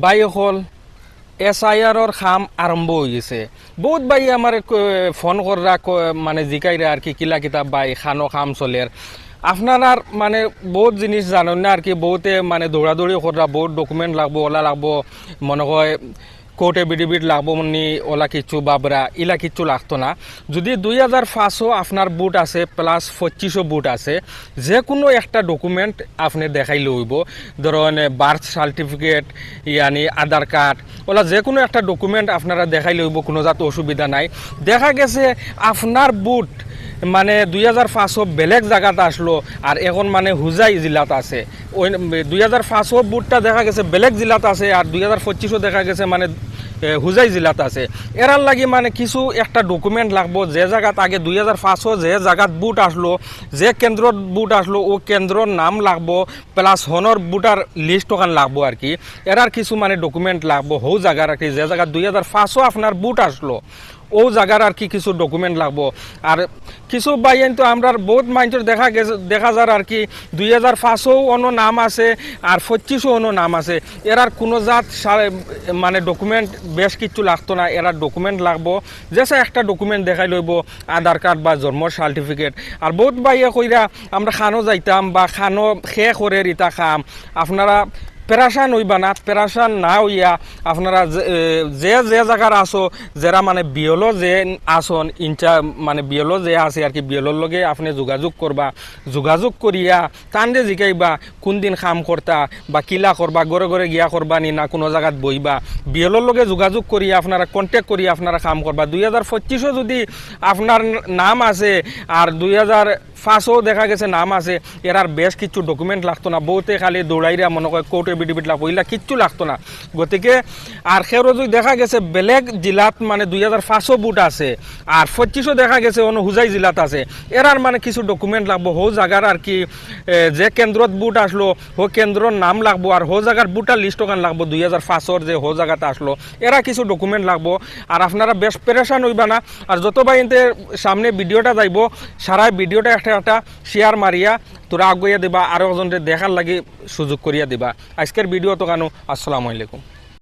By হল SIR-র কাম আরম্ভ হয়ে গেছে। বহুত ভাই আমার ফোন কররা মানে জিকাইরা আর কি কিলা কিতাব ভাই খানো কাম চলের আপনার মানে বহুত জিনিস জানেন না আর কি, বহুতে মানে দৌড়াদৌড়ি করা, বহুত ডকুমেন্ট লাগবো, ওলা লাগবো, মনে হয় কোর্টে বিডিবিট লাগবো মনি, ওলা কিচ্ছু বাবরা ইলা কিচ্ছু লাগতো না। যদি 2500 আপনার বুট আছে প্লাস 2500 বুট আছে, যে কোনো একটা ডকুমেন্ট আপনি দেখাইলে হইব। ধরেন বার্থ সার্টিফিকেট ইয়ানি আধার কার্ড, ওলা যে কোনো একটা ডকুমেন্ট আপনারা দেখাইলে হইব, কোনো জাত অসুবিধা নাই। দেখা গেছে আপনার বুট মানে 2500 বেলেগ জায়গাতে আসলো আর এখন মানে হুজাই জেলাত আছে। ওই 2500 বুটটা দেখা গেছে বেলেগ জেলাত আছে আর 2525 দেখা গেছে মানে হুজাই জেলাত আছে। এরার লাগি মানে কিছু একটা ডকুমেন্ট লাগবো, যে জায়গাত আগে 2500 যে জায়গাত বুট আসলো, যে কেন্দ্রত বুট আসলো ও কেন্দ্রর নাম লাগবো, প্লাস হনর বুটার লিস্ট ওখান লাগবো আর কি। এরার কিছু মানে ডকুমেন্ট লাগবো হৌ জায়গার আর কি, যে জায়গায় 2500 আপনার বুট আসলো ও জায়গার আর কি কিছু ডকুমেন্ট লাগবো। আর কিছু বাইন তো আমরা বহুত মানুষের দেখা যায় আর কি 2500 অন্য নাম আছে আর 2500 অন্য নাম আছে। এরার কোনো জাত মানে ডকুমেন্ট বেশ কিছু লাগতো না, এরার ডকুমেন্ট লাগবো যেসা একটা ডকুমেন্ট দেখাই লইব, আধার কার্ড বা জন্ম সার্টিফিকেট। আর বহুত বাইয়ে কইরা আমরা খানো যাইতাম বা খানো খে করে রিতা খাম, আপনারা পেরাশান হইবা না। পেরাশান না হইয়া আপনারা যে যে জায়গার আসো, যারা মানে বিয়লো যে আসন মানে বিয়লো যে আছে আর কি, বিয়লোর লগে আপনি যোগাযোগ করবা, যোগাযোগ করিয়া তান্ডে জিকাইবা কোন দিন কাম করতা বা কিলা করবা, ঘরে ঘরে গিয়া করবা নি না কোনো জায়গাত বইবা, বিয়লোর লগে যোগাযোগ করিয়া আপনারা কন্ট্যাক্ট করিয়া আপনারা কাম করবা। 2025 যদি আপনার নাম আছে আর 2500 দেখা গেছে নাম আছে, এরার বেশ কিছু ডকুমেন্ট লাগতো না। বহুতে খালি দৌড়াইরা মনে করে কোর্টে বিডিবিট লাগবো, এগুলা কিচ্ছু লাগতো না। গতিকে আর সেও যদি দেখা গেছে বেলেগ জেলাত মানে 2500 বুট আছে আর 2500 দেখা গেছে অন্য হুজাই জেলাত আছে, এরার মানে কিছু ডকুমেন্ট লাগবো হো জায়গার আর কি, যে কেন্দ্রত বুট আসলো হো কেন্দ্রর নাম লাগবো আর হো জায়গার বুটার লিস্ট ওখান লাগবো 2500 যে হো জায়গাতে আসলো, এরা কিছু ডকুমেন্ট লাগবো। আর আপনারা বেশ পেরেশান হইবা না। আর যত বাইনতে সামনে ভিডিওটা যাইব সারা ভিডিওটা একটা শেয়ার মারিয়া তোরা আগুয়া দিবা, আরো একজনকে দেখার লাগি সুযোগ করিয়া দিবা। আজকের ভিডিও তো কানো। আসসালামু আলাইকুম।